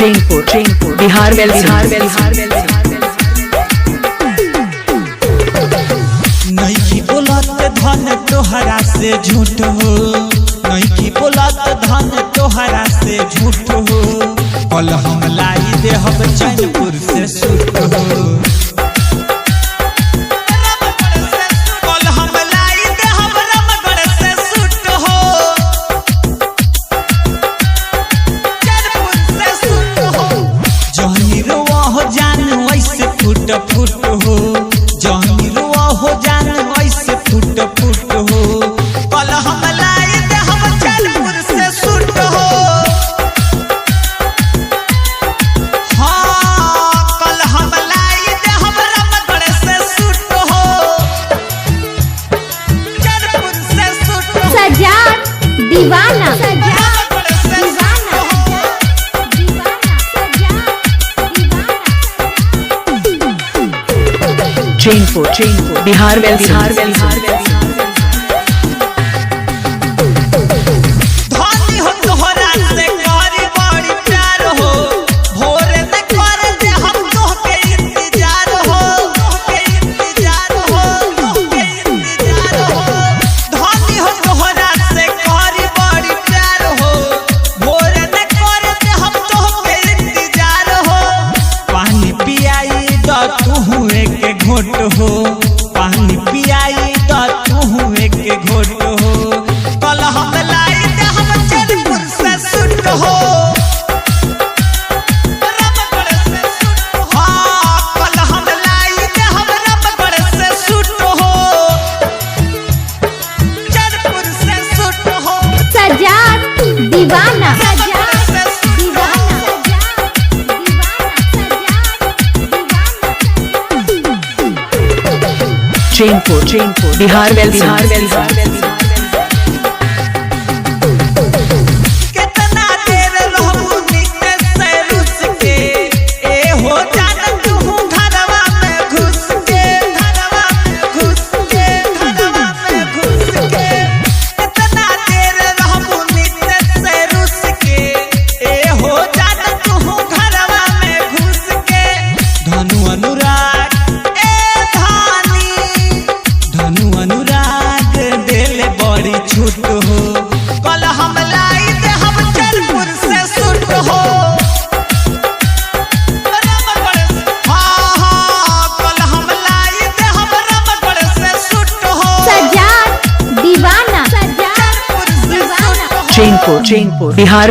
चैनपुर बिहार नइखी बोलत धन तोहरा से झूठ हो, नइखी बोलत धन तोहरा से झूठ हो। कल हम लाई देहब चैनपुर से सूट हो, कल हम लाई देहब रामगढ़ से सूट हो, चैनपुर से सूट हो। जहनी रोआ हो जान वैसे फूट फूट हो, जहनी रोआ हो जान वैसे फूट फूट हो। कल हम लाई देहब चैनपुर से सूट हो, हाँ कल हम लाई देहब रामगढ़ से सूट हो, चैनपुर से सूट हो। सजाद दीवाना रामगढ़ से सूट हो। चैनपुर बिहार धनी हो तोहरा से करी बड़ी प्यार हो, भोरे न कर दे हम तोहके इंतजार हो, तोहके इंतजार हो, तोहके इंतजार हो। धनी हो तोहरा से करी बड़ी प्यार हो, भोरे न कर दे हम तोहके इंतजार हो। पानी पियाई द तू एक घोट हो, पानी पियाई द तू एक घोट हो। कल हम लाई देहब चैनपुर से सूट हो, रामगढ़ से सूट हो, हाँ कल हम लाई देहब रामगढ़ से सूट हो, चैनपुर से सूट हो। सजाद दीवाना रामगढ़ से सूट हो। चैनपुर बिहार कितना देर रहबू नीचे से रुस के, ए हो जान तू घरवा में घुस के, घरवा में घुस के, घरवा में घुस के। कितना देर रहबू नीचे से रुस के, ए हो जान तू घरवा में घुस के। धनु अनुराग ए धानी, धनु अनुराग दिल बड़ी छूट हो। कल हम लाई देहब चैनपुर से सूट हो, रामगढ़ से, हाँ हाँ कल हम लाई देहब रामगढ़ से सूट हो, सजाद दीवाना चैनपुर से सूट हो। चैनपुर बिहार